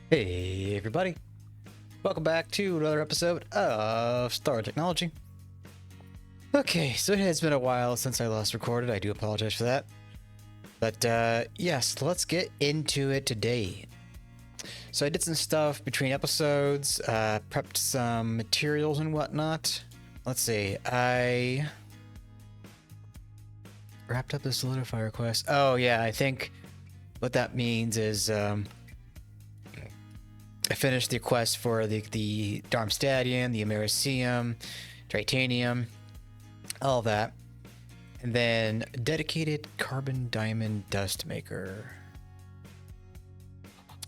Hey everybody, welcome back to another episode of Star Technology. Okay, so it has been a while since I last recorded. I do apologize for that. But yes, let's get into it today. So I did some stuff between episodes, prepped some materials and whatnot. Let's see, I wrapped up the solidifier quest. Oh yeah, I think what that means is I finished the quest for the Darmstadtium, the Americium, Tritanium, all that. And then dedicated carbon diamond dust maker.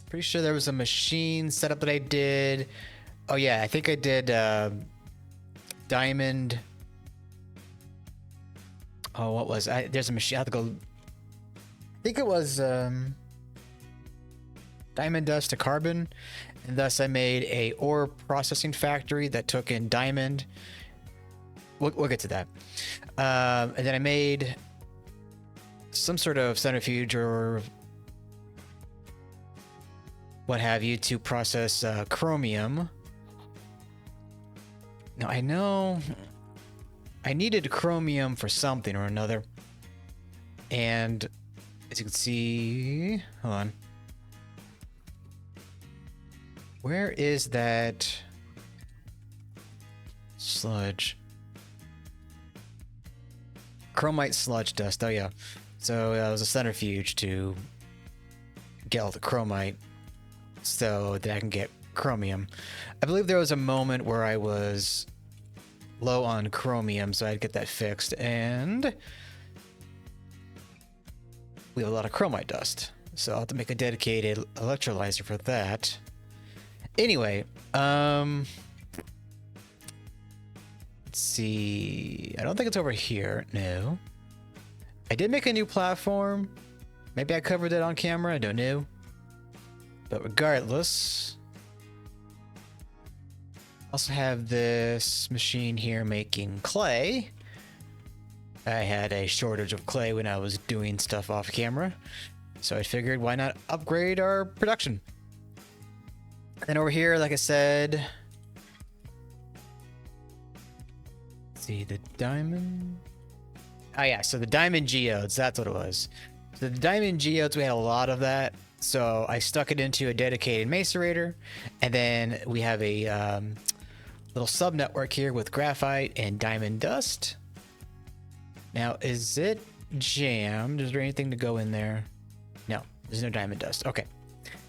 Pretty sure there was a machine setup that I did. Oh yeah, I think I did diamond. Oh, what was there's a machine. I have to go. I think it was diamond dust to carbon, and thus I made a ore processing factory that took in diamond. We'll get to that. And then I made some sort of centrifuge or what have you to process chromium. Now I know I needed chromium for something or another, and as you can see, hold on. Where is that sludge? Chromite sludge dust. Oh yeah. So it was a centrifuge to get all the chromite so that I can get chromium. I believe there was a moment where I was low on chromium, so I'd get that fixed, and we have a lot of chromite dust. So I'll have to make a dedicated electrolyzer for that. Anyway, let's see. I don't think it's over here. No. I did make a new platform. Maybe I covered it on camera. I don't know. But regardless, I also have this machine here making clay. I had a shortage of clay when I was doing stuff off camera, so I figured why not upgrade our production. And over here, like I said, let's see, the diamond. Oh yeah, so the diamond geodes, that's what it was. So the diamond geodes, we had a lot of that. So I stuck it into a dedicated macerator, and then we have a little sub network here with graphite and diamond dust. Now, is it jammed? Is there anything to go in there? No, there's no diamond dust. Okay.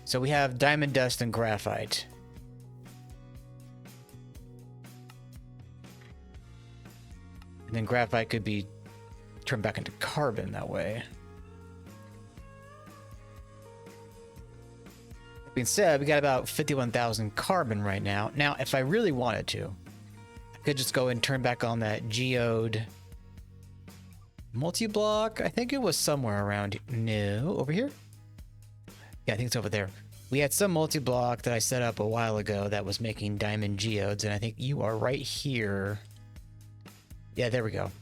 So we have diamond dust and graphite. And then graphite could be turned back into carbon that way. That being said, we got about 51,000 carbon right now. Now, if I really wanted to, I could just go and turn back on that geode multi-block. I think it was somewhere around. No, over here? Yeah, I think it's over there. We had some multi-block that I set up a while ago that was making diamond geodes, and I think you are right here. Yeah, there we go.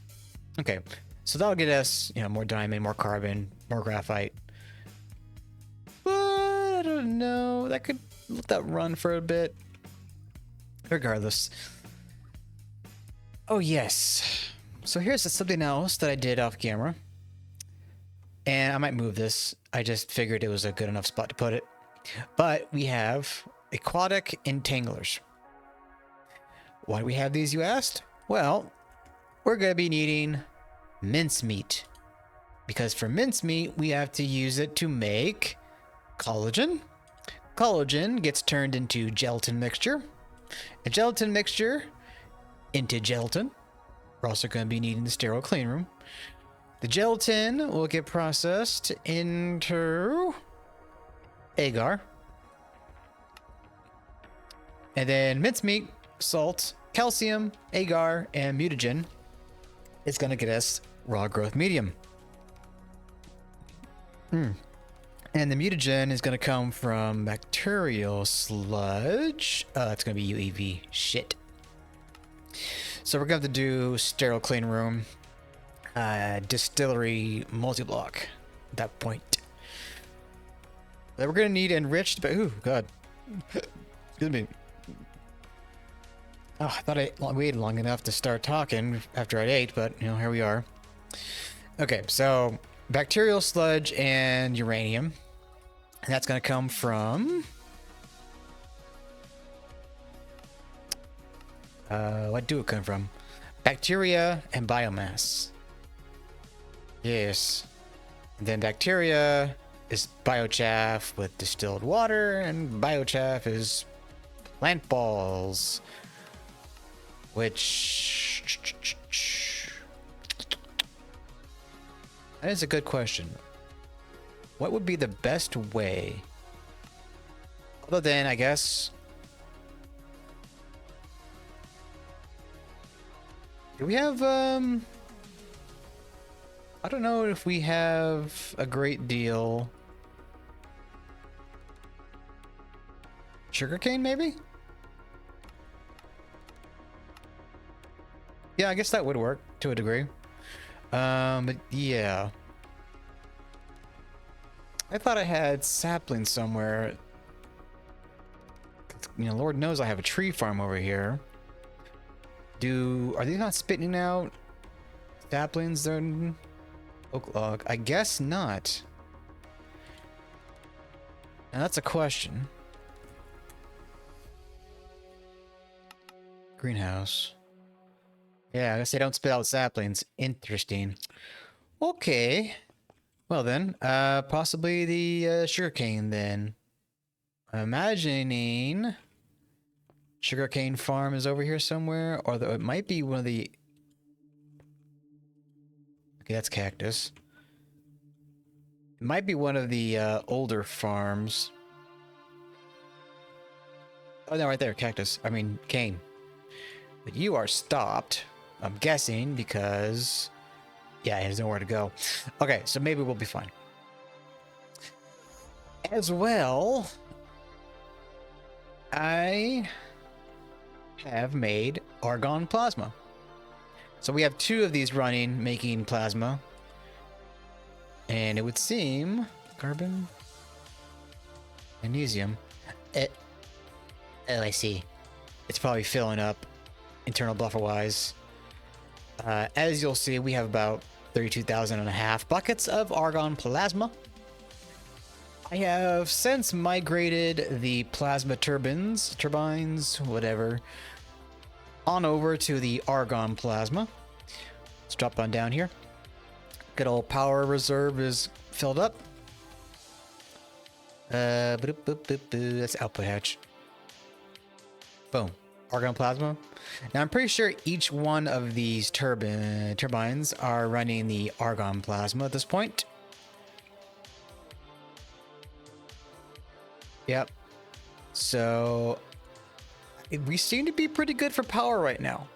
Okay, so that'll get us, more diamond, more carbon, more graphite. But I don't know. That could let that run for a bit. Regardless. Oh yes. So here's something else that I did off camera. And I might move this. I just figured it was a good enough spot to put it. But we have aquatic entanglers. Why do we have these, you asked? Well, we're going to be needing mincemeat. Because for mincemeat, we have to use it to make collagen. Collagen gets turned into gelatin mixture. A gelatin mixture into gelatin. We're also going to be needing the sterile clean room. The gelatin will get processed into agar. And then mincemeat, salt, calcium, agar, and mutagen is going to get us raw growth medium. And the mutagen is going to come from bacterial sludge. It's going to be UEV shit. So we're going to have to do sterile clean room, distillery multi-block at that point. Then we're going to need enriched, but ooh, God. Excuse me. Oh, I thought I waited long enough to start talking after I ate, but you know, here we are. Okay, so bacterial sludge and uranium. And that's going to come from... what do it come from? Bacteria and biomass. Yes. And then bacteria is biochaff with distilled water, and biochaff is plant balls. Which... That is a good question. What would be the best way? Other than, I guess... Do we have, I don't know if we have a great deal. Sugarcane, maybe? Yeah, I guess that would work to a degree. But yeah. I thought I had saplings somewhere. You know, Lord knows I have a tree farm over here. Are they not spitting out saplings then? Oak log? I guess not. Now that's a question. Greenhouse. Yeah, I guess they don't spit out saplings. Interesting. Okay. Well then, possibly the sugarcane then. I'm imagining sugarcane farm is over here somewhere, or it might be one of the... Okay, that's cactus. It might be one of the older farms. Oh no, right there, cactus. I mean, cane. But you are stopped, I'm guessing, because... Yeah, there's nowhere to go. Okay, so maybe we'll be fine. As well, I have made argon plasma. So we have 2 of these running, making plasma. And it would seem... Carbon? Magnesium. Oh, I see. It's probably filling up, internal buffer-wise. As you'll see, we have about 32,500 buckets of argon plasma. I have since migrated the plasma turbines, whatever, on over to the argon plasma. Let's drop on down here. Good old power reserve is filled up. That's output hatch. Boom. Argon plasma. Now I'm pretty sure each one of these turbines are running the argon plasma at this point. Yep. So we seem to be pretty good for power right now.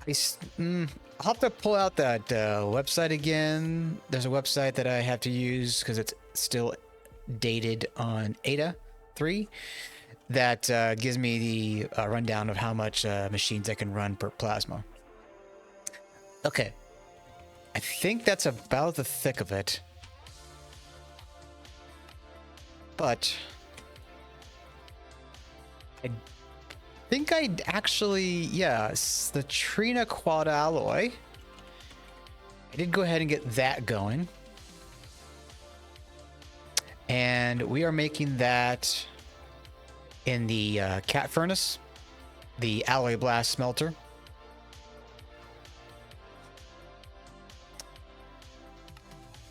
I'll have to pull out that website again. There's a website that I have to use because it's still dated on Ada 3. That gives me the rundown of how much machines I can run per plasma. Okay. I think that's about the thick of it. But I think I'd actually, yes, the Trina quad alloy. I did go ahead and get that going. And we are making that in the cat furnace, the alloy blast smelter.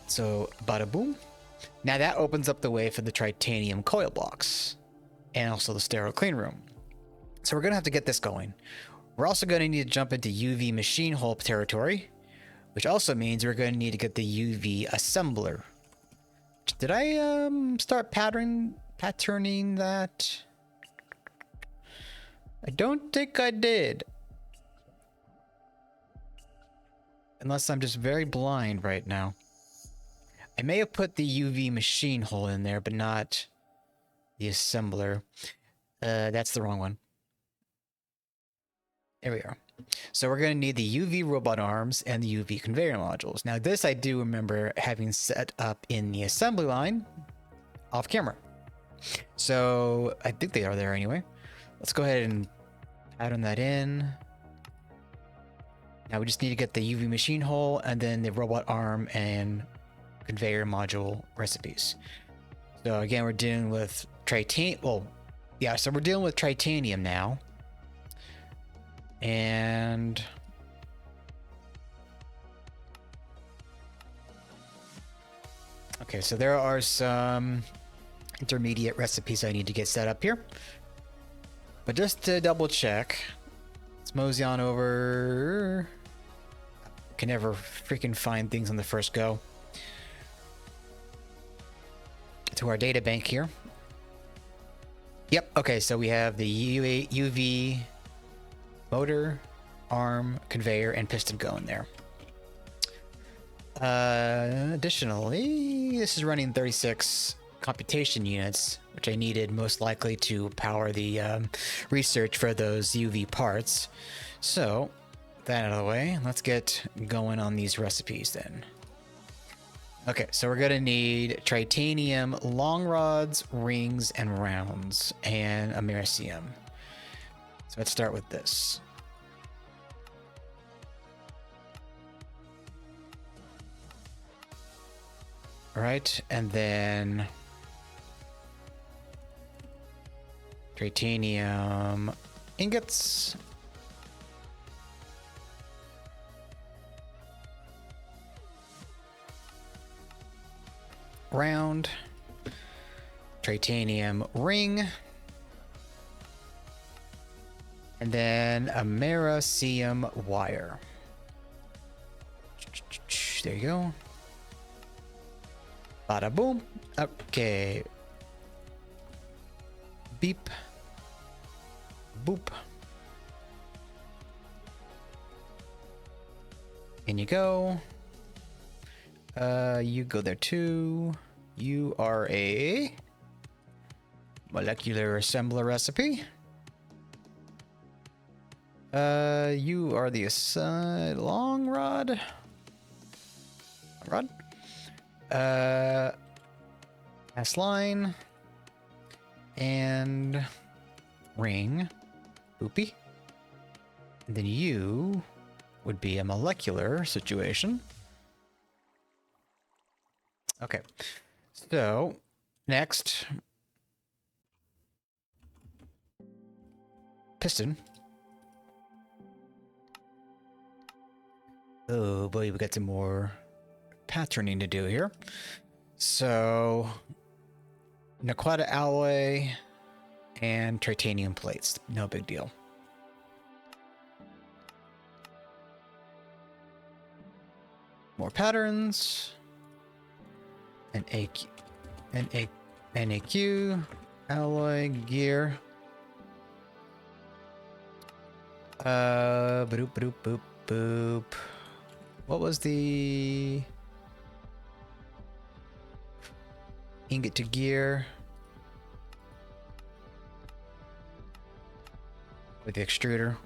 So, bada boom. Now that opens up the way for the Tritanium coil blocks and also the sterile clean room. So we're going to have to get this going. We're also going to need to jump into UV machine hole territory, which also means we're going to need to get the UV assembler. Did I start patterning that? I don't think I did. Unless I'm just very blind right now. I may have put the UV machine hole in there, but not the assembler. That's the wrong one. There we are. So we're going to need the UV robot arms and the UV conveyor modules. Now this I do remember having set up in the assembly line off camera. So I think they are there anyway. Let's go ahead and pattern that in. Now we just need to get the UV machine hull and then the robot arm and conveyor module recipes. So again, we're dealing with Tritanium. Well, yeah, so we're dealing with Tritanium now. And okay, so there are some intermediate recipes I need to get set up here. But just to double check, let's mosey on over. Can never freaking find things on the first go. To our data bank here. Yep, okay, so we have the UV motor, arm, conveyor, and piston going there. Additionally, this is running 36 computation units, which I needed most likely to power the research for those UV parts. So, that out of the way, let's get going on these recipes then. Okay, so we're gonna need Tritanium long rods, rings, and rounds, and Americium. So let's start with this. All right, and then Tritanium ingots. Round. Tritanium ring. And then Americium wire. There you go. Bada boom. Okay. Beep. Boop. In you go. You go there too. You are a molecular assembler recipe. You are the long rod. S line and ring. Boopy. And then you would be a molecular situation. Okay, so next, piston. Oh boy, we got some more patterning to do here. So, Naquata alloy and titanium plates, no big deal. More patterns. NAQ, alloy, gear. Boop, boop, boop, boop. What was the ingot to gear? With the extruder.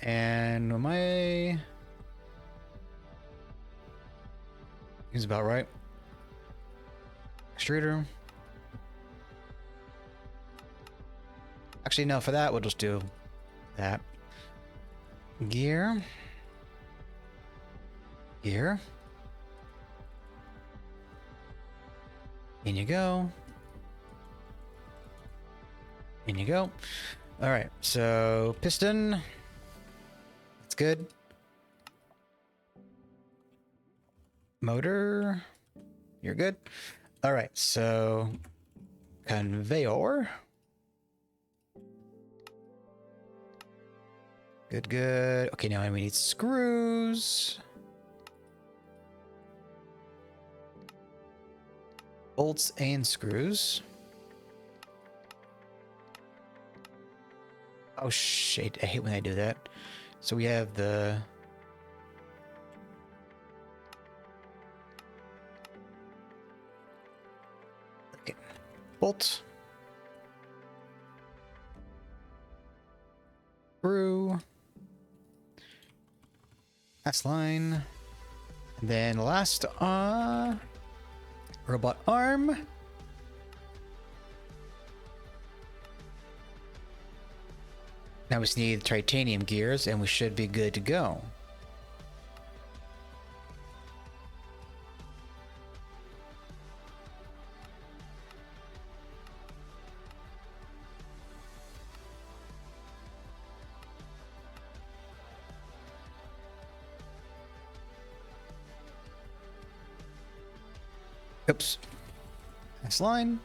And my is about right. Extruder. Actually, no, for that, we'll just do that. Gear. Gear. In you go. In you go. All right, so piston. That's good. Motor. You're good. All right, so conveyor. Good, good. Okay, now we need screws. Bolts and screws. Oh shit, I hate when I do that. So we have the okay. Bolt. Screw. S line. And then last, robot arm. Now we just need titanium gears and we should be good to go. Oops. Nice line.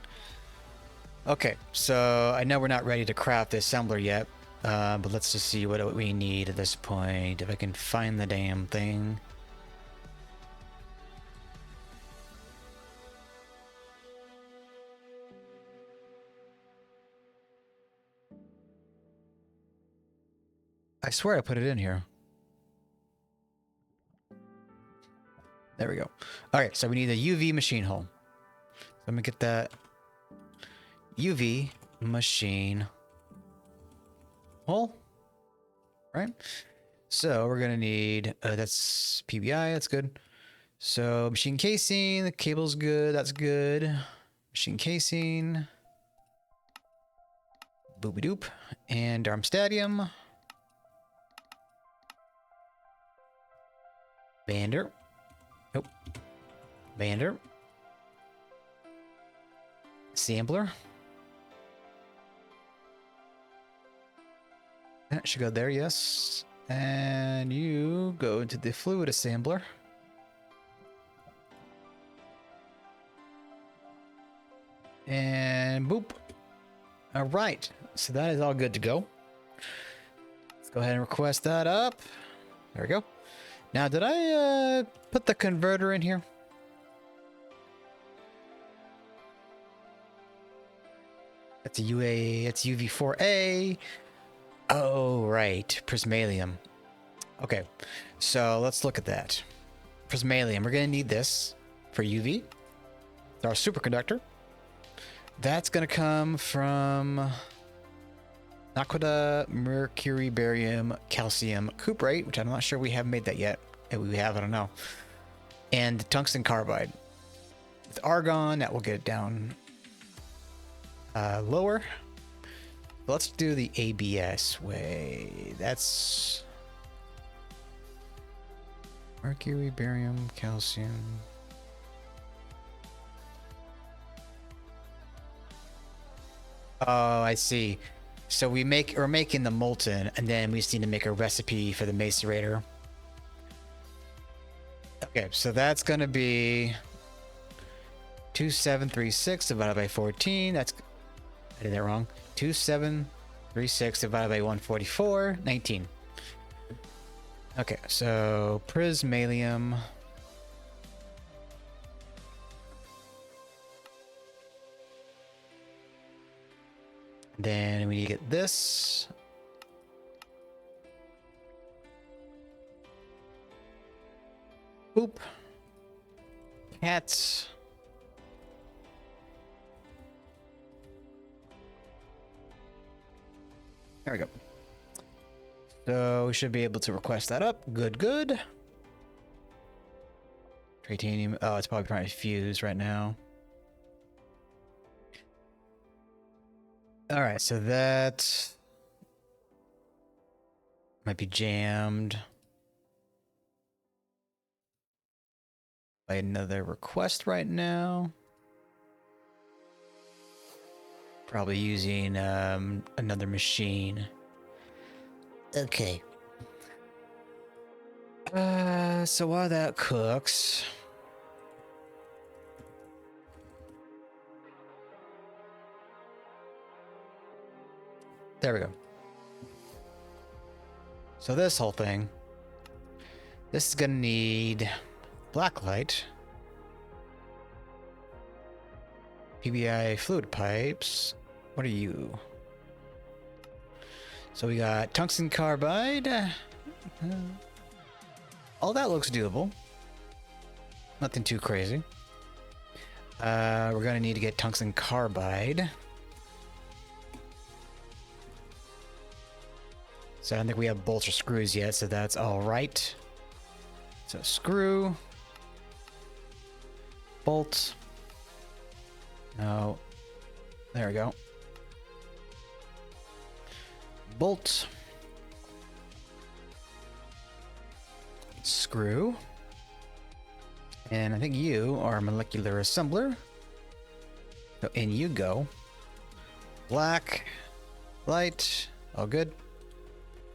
Okay, so I know we're not ready to craft the assembler yet, but let's just see what we need at this point. If I can find the damn thing. I swear I put it in here. There we go. All right, so we need a UV machine hull. Let me get that UV machine hull. Right. So we're gonna need that's PBI. That's good. So machine casing. The cable's good. That's good. Machine casing. Boopy doop. And arm stadium. Bander. Nope. Bander. Sampler. That should go there, yes. And you go into the fluid assembler. And boop. All right. So that is all good to go. Let's go ahead and request that up. There we go. Now, did I put the converter in here? That's a UA, it's UV4A. Oh, right. Prismalium. Okay, so let's look at that. Prismalium, we're going to need this for UV. It's our superconductor. That's going to come from Naquita, mercury, barium, calcium, cuprate, which I'm not sure we have made that yet. If we have, I don't know. And tungsten carbide. With argon, that will get it down lower. Let's do the ABS way. That's mercury, barium, calcium. Oh, I see. So we're making the molten, and then we just need to make a recipe for the macerator. Okay, so that's gonna be 2736 divided by 14. That's, I did that wrong. 2736 divided by 144, 19. Okay, so Prismalium. Then we need to get this. Boop. Cats. There we go. So we should be able to request that up. Good, good. Tritanium. Oh, it's probably trying to fuse right now. All right, so that might be jammed by another request right now. Probably using another machine. Okay. So while that cooks, there we go. So this whole thing, this is gonna need blacklight, PBI fluid pipes. What are you? So we got tungsten carbide. All that looks doable. Nothing too crazy. We're gonna need to get tungsten carbide. So I don't think we have bolts or screws yet, so that's all right. So screw, bolt. No. There we go. Bolt. Screw. And I think you are a molecular assembler. So in you go. Black. Light. All good.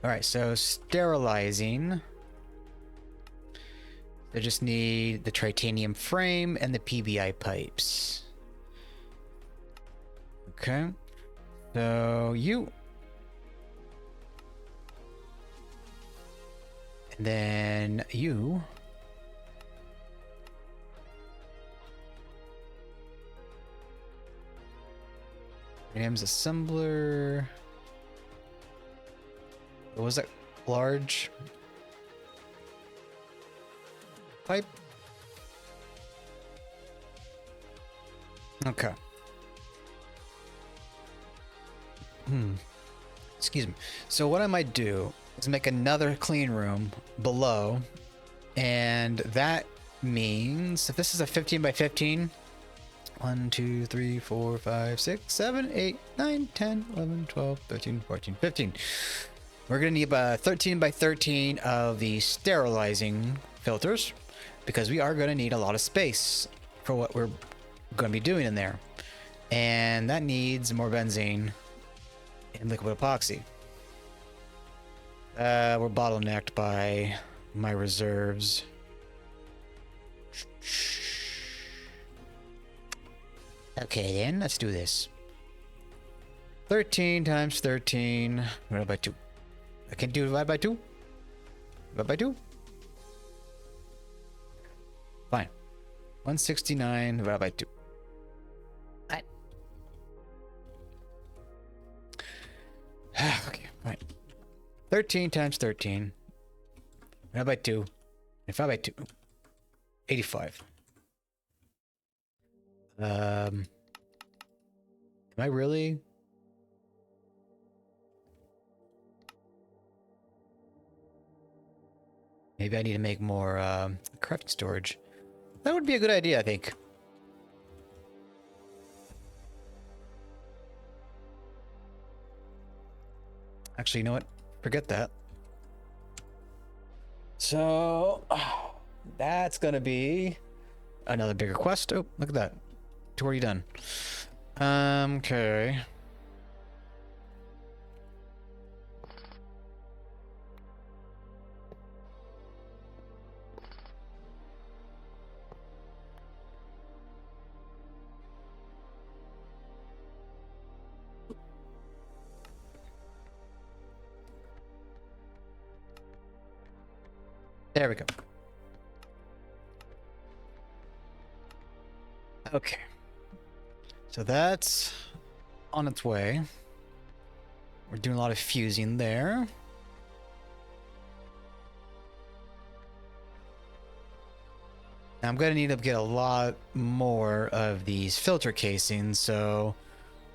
Alright, so sterilizing. I just need the Tritanium frame and the PVI pipes. Okay. So you. And then you. Trinium's assembler. What was that? Large pipe. Okay. Excuse me. So what I might do is make another clean room below, and that means if this is a 15 by 15, 1, 2, 3, 4, 5, 6, 7, 8, 9, 10, 11, 12, 13, 14, 15. We're going to need about 13 by 13 of the sterilizing filters because we are going to need a lot of space for what we're going to be doing in there. And that needs more benzene and liquid epoxy. We're bottlenecked by my reserves. Okay, then let's do this. 13 times 13 divided by 2. I can do divide by 2. Divide by 2. Fine. 169 divided by 2. Right. Okay, fine. 13 times 13 divided by 2. Divided by 2. 85. Am I really? Maybe I need to make more crafting storage. That would be a good idea, I think. Actually, you know what? Forget that. So that's gonna be another bigger quest. Oh, look at that. It's already done. Okay. There we go. Okay. So that's on its way. We're doing a lot of fusing there. Now I'm going to need to get a lot more of these filter casings, so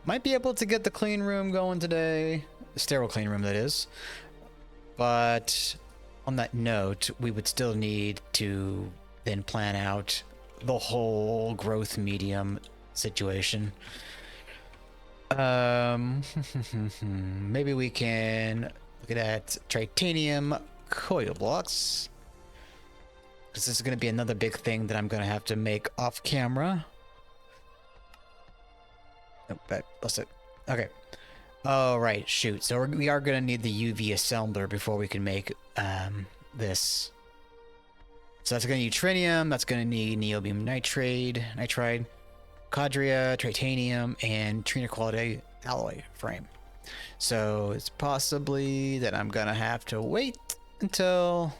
might be able to get the clean room going today. The sterile clean room, that is. But on that note, we would still need to then plan out the whole growth medium situation. Maybe we can look at Tritanium coil blocks. This is going to be another big thing that I'm going to have to make off camera. Nope, that's it. Okay. Oh, right. Shoot. So we are going to need the UV assembler before we can make this. So that's going to need Trinium. That's going to need niobium nitride, Cadria, Tritanium, and Trina quality alloy frame. So it's possibly that I'm going to have to wait until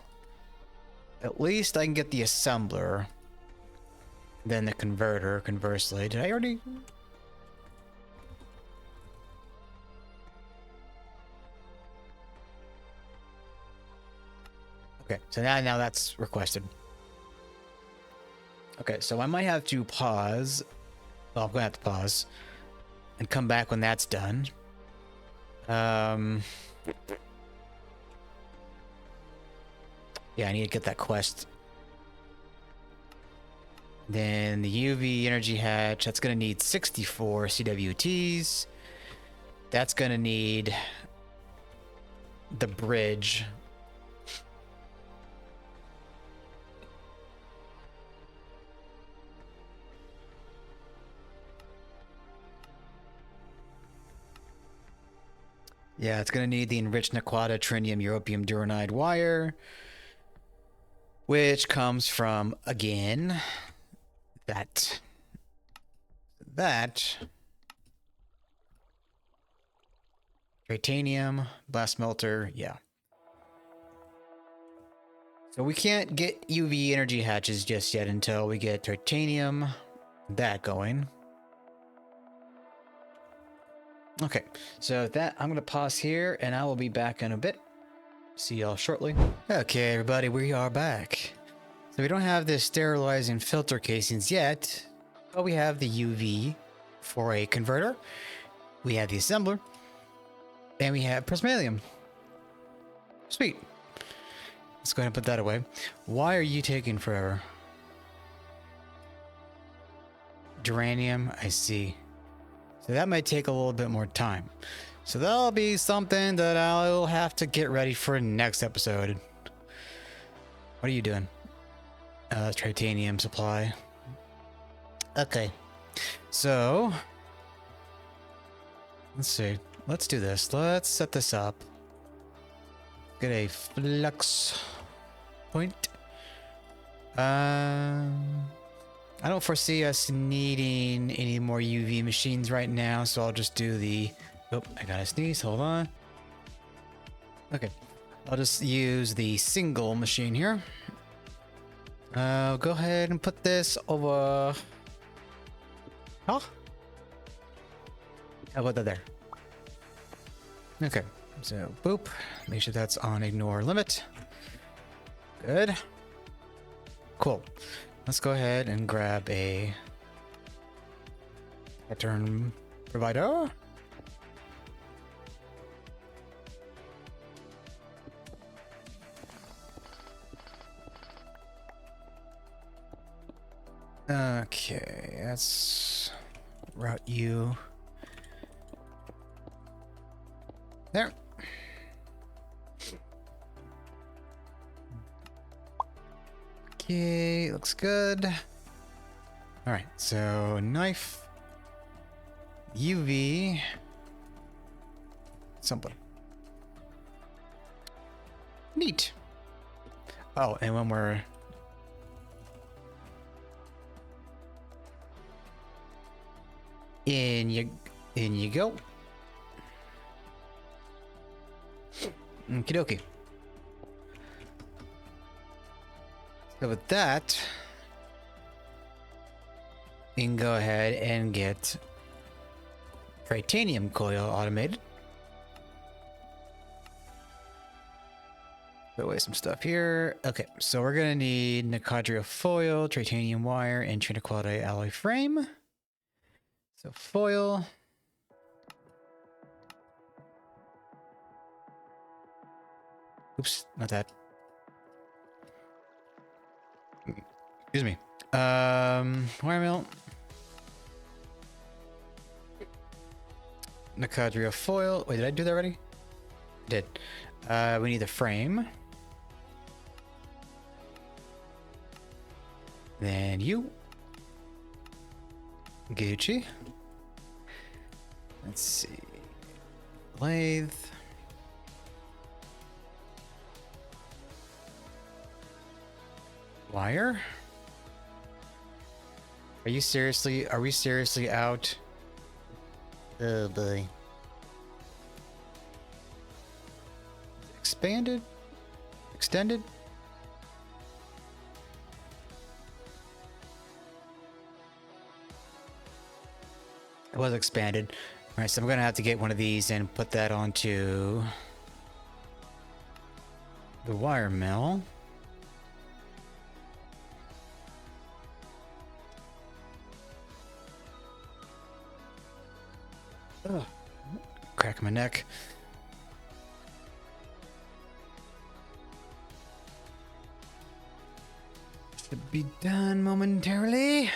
at least I can get the assembler. Then the converter, conversely. Did I already... Okay, so now that's requested. Okay, so I might have to pause. Well, I'm going to have to pause and come back when that's done. Yeah, I need to get that quest Then the UV energy hatch, that's going to need 64 CWTs. That's going to need the bridge. Yeah, it's going to need the Enriched Naquata Trinium Europium Duranide wire, which comes from, again, that Tritanium blast melter. Yeah. So we can't get UV energy hatches just yet until we get titanium, that going. Okay, so that I'm gonna pause here and I will be back in a bit. See y'all shortly. Okay, everybody, we are back. So we don't have the sterilizing filter casings yet, but we have the UV for a converter. We have the assembler, and we have Prismalium. Sweet. Let's go ahead and put that away. Why are you taking forever? Duranium, I see. So that might take a little bit more time. So that'll be something that I'll have to get ready for next episode. What are you doing? Tritanium supply. Okay. So, let's see. Let's do this. Let's set this up. Get a flux point. I don't foresee us needing any more UV machines right now, so I'll just do the... Oh, I gotta sneeze. Hold on. Okay. I'll just use the single machine here. Go ahead and put this over... Huh? How about that there? Okay. So, boop. Make sure that's on ignore limit. Good. Cool. Let's go ahead and grab a pattern provider. Okay, let's route you there. Okay, looks good. All right, so knife, UV, something. Neat. Oh, and when we're in you go. Okie dokie. So with that, we can go ahead and get Tritanium Coil automated. Put away some stuff here. Okay, so we're gonna need Nicodria foil, Tritanium wire, and Triniquality alloy frame. So foil. Oops, not that. Excuse me. Wire mill. Nicodria foil. Wait, did I do that already? Did. We need the frame. Then you. Gucci. Let's see. Lathe. Wire? Are we seriously out? Oh boy. Expanded? Extended? It was expanded. Alright, so I'm gonna have to get one of these and put that onto the wire mill. Ugh. Crack my neck. Should be done momentarily.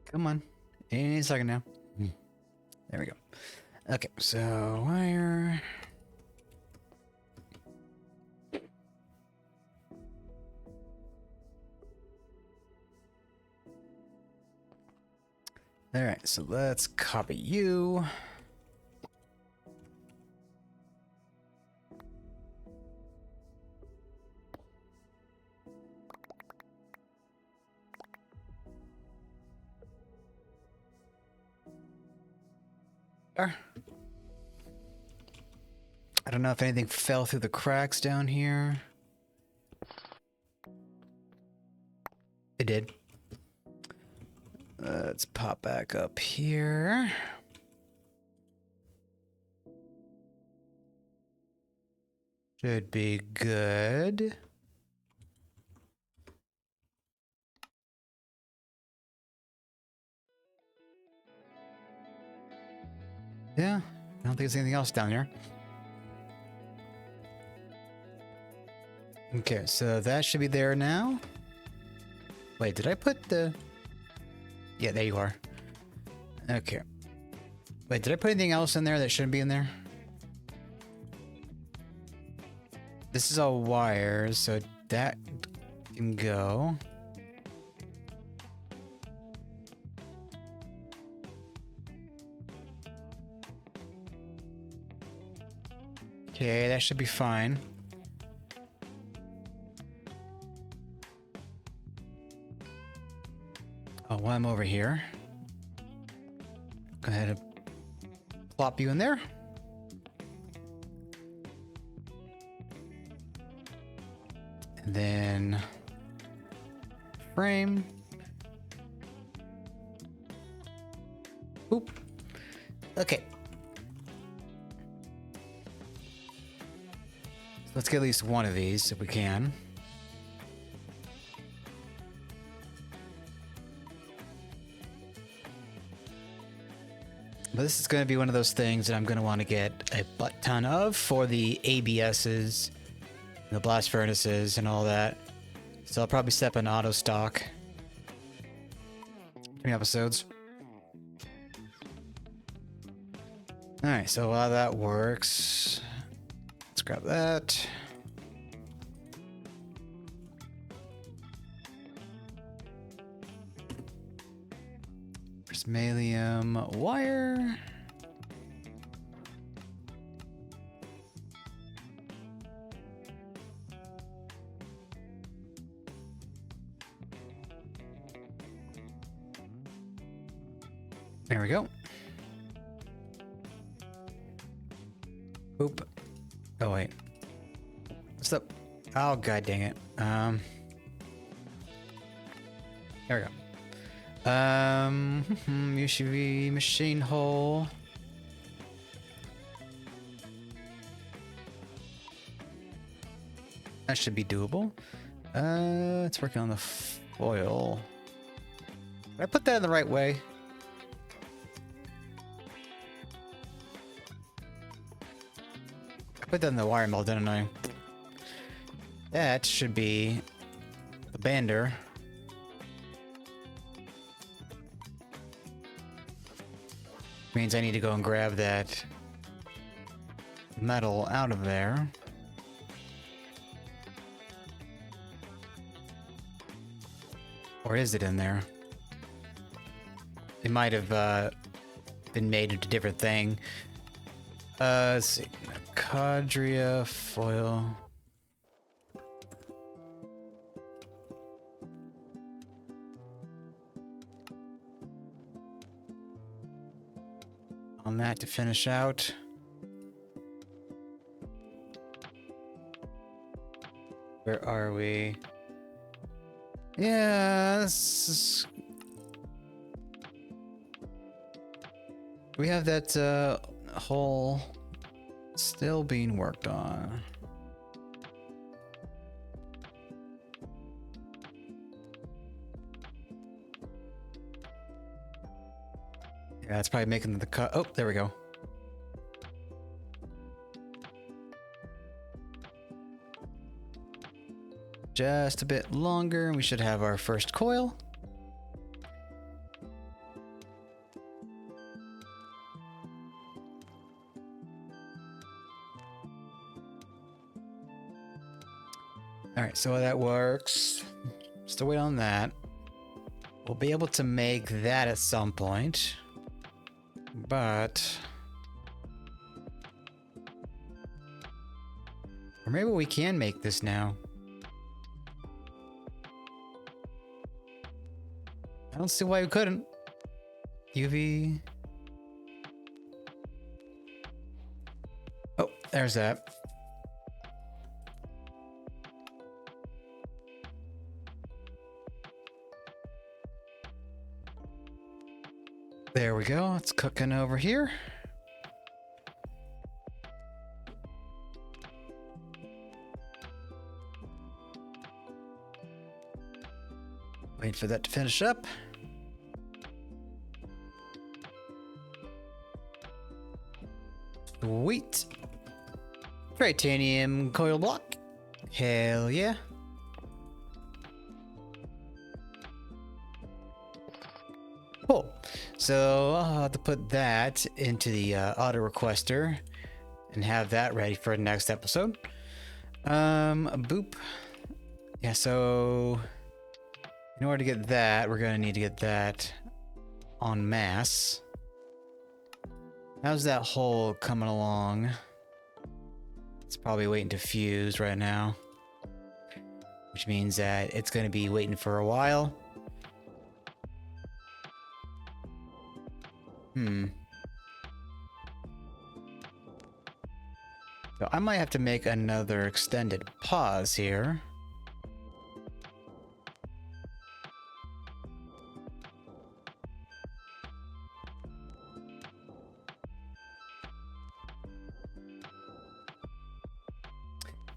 Come on. Any second now. There we go. Okay, so wire. All right, so let's copy you. I don't know if anything fell through the cracks down here. It did. Let's pop back up here. Should be good. Yeah, I don't think there's anything else down there. Okay, so that should be there now. Wait, did I put the... Yeah, there you are. Okay. Wait, did I put anything else in there that shouldn't be in there? This is all wires, so that can go. Okay, that should be fine. Oh, while I'm over here, go ahead and plop you in there. And then frame. Oop. Okay. Let's get at least one of these if we can. But this is going to be one of those things that I'm going to want to get a butt ton of for the ABSs, the blast furnaces, and all that. So I'll probably step in auto stock. 3 episodes. Alright, so while that works, let's grab that. Prismalium wire. There we go. Oop. Oh wait. What's up? Oh god dang it. There we go. UCV machine hole. That should be doable. It's working on the foil. Did I put that in the right way? I put that in the wire mill, didn't I? That should be the bander. Means I need to go and grab that metal out of there. Or is it in there? It might have been made into a different thing. Let's see. Cadria foil. On that to finish out. Where are we? Yeah, this is... We have that hole still being worked on. Yeah, that's probably making the cut. Oh, there we go. Just a bit longer, and we should have our first coil. All right, so that works. Still wait on that. We'll be able to make that at some point, but... Or maybe we can make this now. I don't see why we couldn't. UV. Oh, there's that. There we go. It's cooking over here. Wait for that to finish up. Sweet. Tritanium coil block. Hell yeah. Cool. So I'll have to put that into the auto requester and have that ready for the next episode. Boop. Yeah, so in order to get that, we're gonna need to get that en masse. How's that hole coming along? It's probably waiting to fuse right now, which means that it's gonna be waiting for a while. So I might have to make another extended pause here.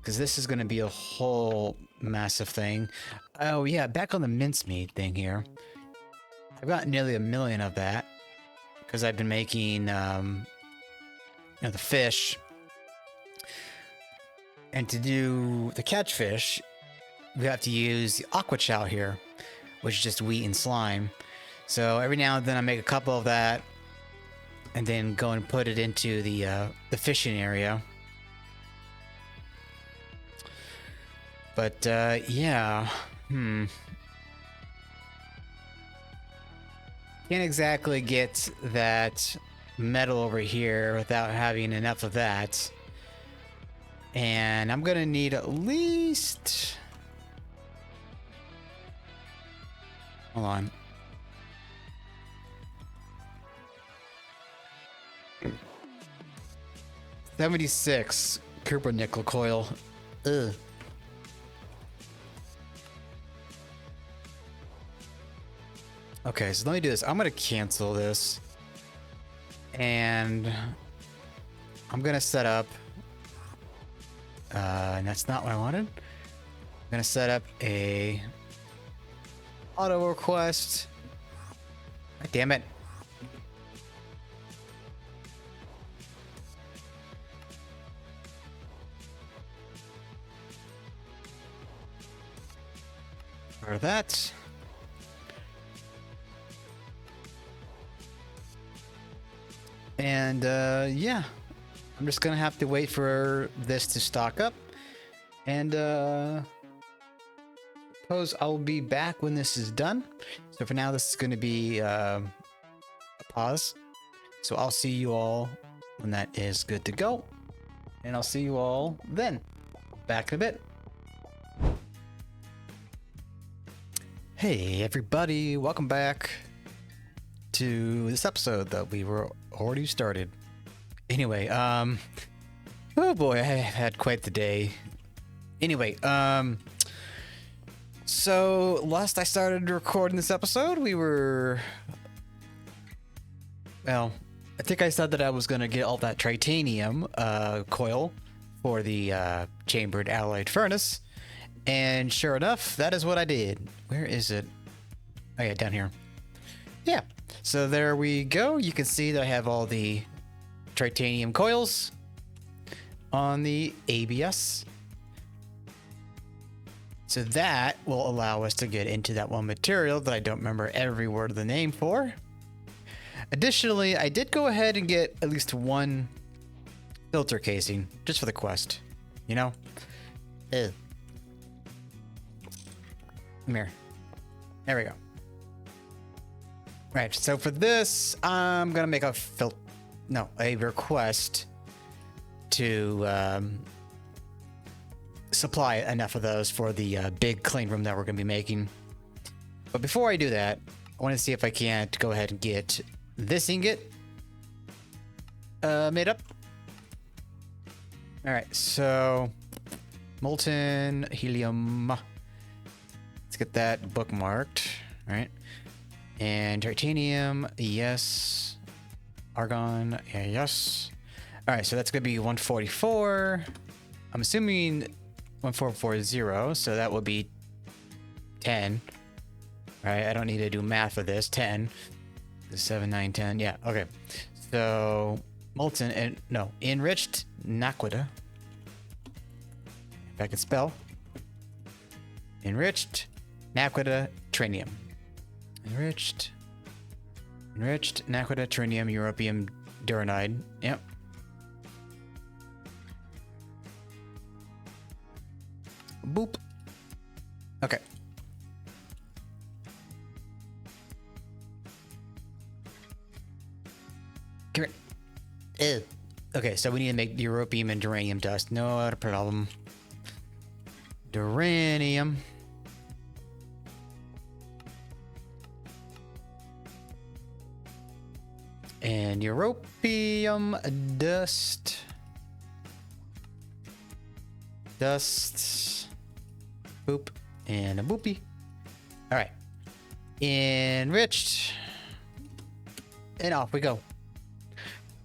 Because this is going to be a whole massive thing. Oh yeah, back on the mincemeat thing here. I've got nearly 1 million of that. Because I've been making, the fish. And to do the catchfish, we have to use the aqua chow here, which is just wheat and slime. So every now and then I make a couple of that, and then go and put it into the fishing area. But yeah, can't exactly get that metal over here without having enough of that. And I'm gonna need at least... Hold on. $76 Cooper nickel coil. Ugh. Okay, so let me do this. I'm gonna cancel this. And I'm gonna set up... and that's not what I wanted. I'm gonna set up a auto request. God damn it. For that. And yeah. I'm just gonna have to wait for this to stock up, and suppose I'll be back when this is done. So for now, this is gonna be a pause. So I'll see you all when that is good to go, and I'll see you all then. Back in a bit. Hey everybody, welcome back to this episode that we were already started. Anyway, oh boy, I have had quite the day. Anyway, so last I started recording this episode, we were, well, I think I said that I was gonna get all that Tritanium coil for the chambered alloyed furnace, and sure enough, that is what I did. Where is it? Oh yeah, down here. Yeah, So there we go. You can see that I have all the Tritanium coils on the ABS. So that will allow us to get into that one material that I don't remember every word of the name for. Additionally, I did go ahead and get at least one filter casing just for the quest, you know? Ew. Come here. There we go. Right, so for this, I'm gonna make a request to supply enough of those for the big clean room that we're gonna be making. But before I do that, I want to see if I can't go ahead and get this ingot made up. All right, so molten helium. Let's get that bookmarked. All right. And titanium, yes. Argon, yeah, yes. All right, so that's gonna be 144. I'm assuming 1440, so that will be 10. All right, I don't need to do math for this. 10, 7, 9, 10. Yeah, okay. So molten and no, enriched naquita. If I can spell. Enriched naquita trinium. Enriched naquita trinium Europium Duranide. Yep. Boop. Okay. Come here. Ew. Okay, so we need to make Europium and Duranium dust. No problem. Duranium. And Europium dust. Dust. Boop. And a boopy. Alright. Enriched. And off we go.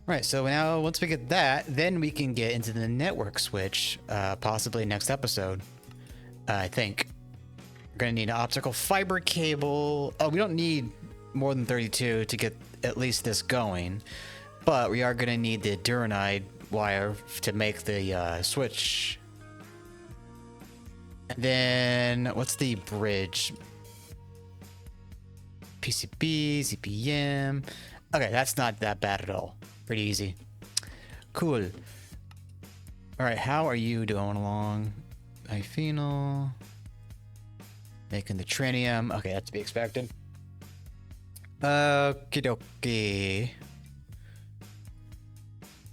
Right, so now once we get that, then we can get into the network switch, possibly next episode, I think. We're gonna need an optical fiber cable. Oh, we don't need more than 32 to get at least this going, but we are gonna need the Duranide wire to make the switch. And then, what's the bridge? PCB, ZPM. Okay, that's not that bad at all. Pretty easy. Cool. All right, how are you doing along? Diphenyl. Making the Trinium. Okay, that's to be expected. Okie dokie.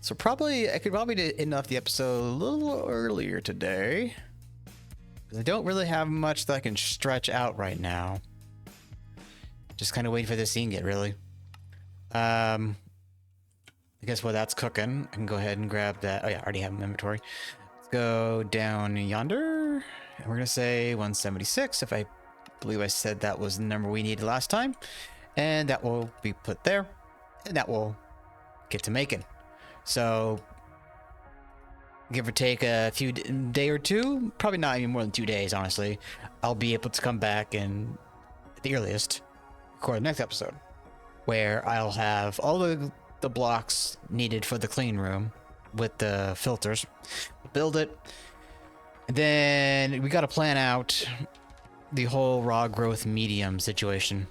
So I could probably end off the episode a little earlier today. Because I don't really have much that I can stretch out right now. Just kind of waiting for this ingot, really. I guess while that's cooking, I can go ahead and grab that. Oh yeah, I already have them in inventory. Let's go down yonder. And we're gonna say 176, if I believe I said that was the number we needed last time. And that will be put there. And that will get to making. So, give or take a few day or two, probably not even more than 2 days, honestly, I'll be able to come back and, at the earliest, record the next episode. Where I'll have all the blocks needed for the clean room with the filters. Build it. And then we got to plan out the whole raw growth medium situation.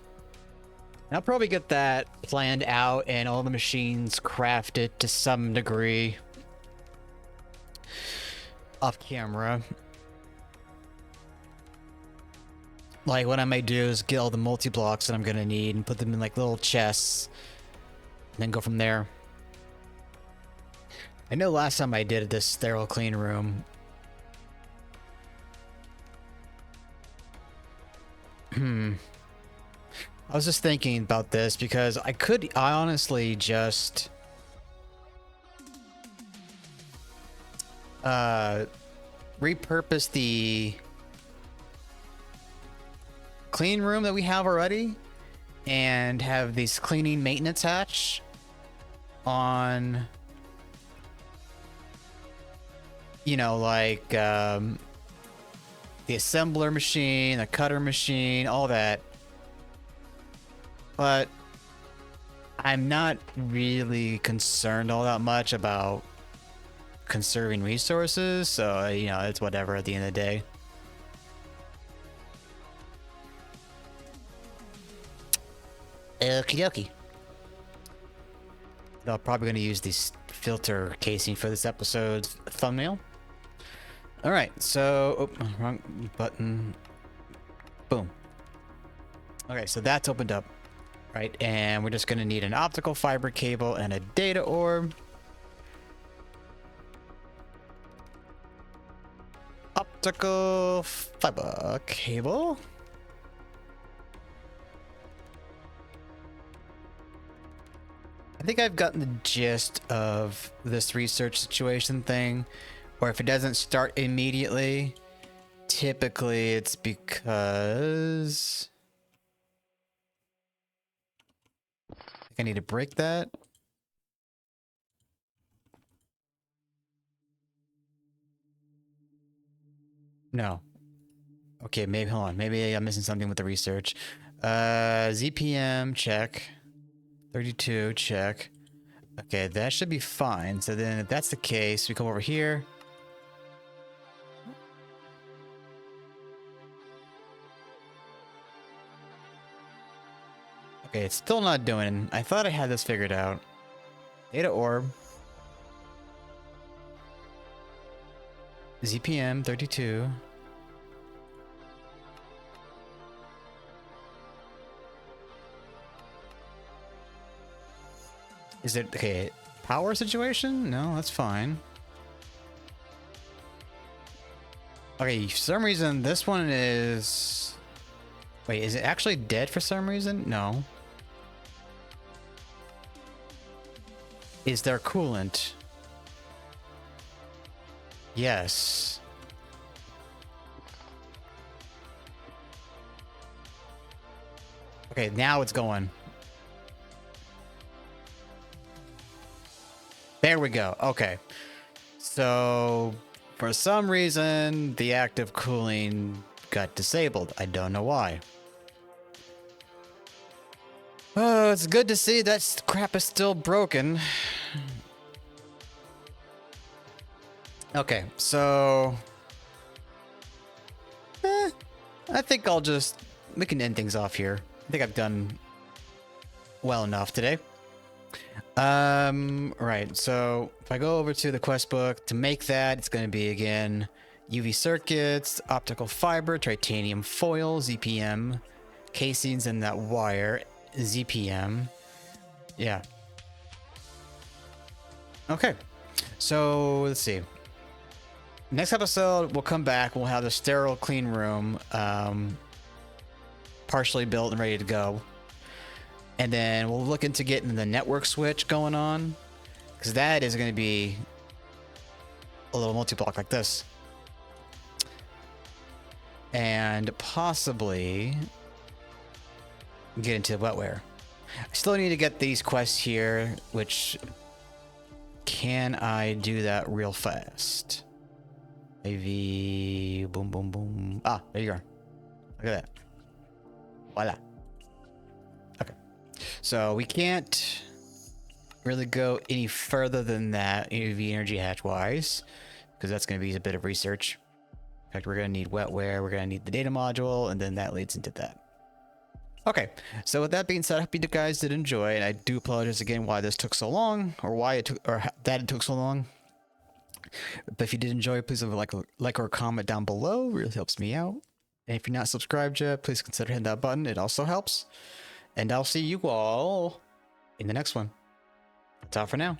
And I'll probably get that planned out and all the machines crafted to some degree off camera. Like what I might do is get all the multi-blocks that I'm gonna need and put them in like little chests and then go from there. I know last time I did this sterile clean room, I was just thinking about this because I honestly just repurpose the clean room that we have already and have these cleaning maintenance hatch on, you know, like the assembler machine, the cutter machine, all that. But I'm not really concerned all that much about conserving resources, so you know, it's whatever at the end of the day. Okie dokie. I'm probably going to use this filter casing for this episode's thumbnail. All right, so wrong button. Boom. Okay, so that's opened up, right? And we're just going to need an optical fiber cable and a data orb. Optical fiber cable. I think I've gotten the gist of this research situation thing, or if it doesn't start immediately, typically it's because I think I need to break that. No. Okay, maybe, hold on. Maybe I'm missing something with the research. ZPM, check. 32, check. Okay, that should be fine. So then if that's the case, we come over here. Okay, it's still not doing. I thought I had this figured out. Data orb. ZPM 32. Is it okay? Power situation? No, that's fine. Okay, for some reason this one is. Wait, is it actually dead for some reason? No. Is there coolant? Yes. Okay, now it's going. There we go. Okay. So, for some reason, the active cooling got disabled. I don't know why. Oh, it's good to see that crap is still broken. Okay, so... I think we can end things off here. I think I've done well enough today. Right, so if I go over to the quest book, to make that, it's going to be, again, UV circuits, optical fiber, titanium foil, ZPM, casings in that wire, ZPM. Yeah. Okay, so let's see. Next episode, we'll come back. We'll have the sterile clean room partially built and ready to go. And then we'll look into getting the network switch going on, because that is going to be a little multi-block like this. And possibly get into wetware. I still need to get these quests here, which can I do that real fast? Maybe boom, boom, boom. Ah, there you go. Look at that. Voila. Okay. So we can't really go any further than that UV energy hatch wise, because that's going to be a bit of research. In fact, we're going to need wetware, we're going to need the data module, and then that leads into that. Okay, so with that being said, I hope you guys did enjoy, and I do apologize again why this took so long, or why it took, or that it took so long. But if you did enjoy, please leave a like or a comment down below. It really helps me out. And if you're not subscribed yet, please consider hitting that button. It also helps. And I'll see you all in the next one. That's all for now.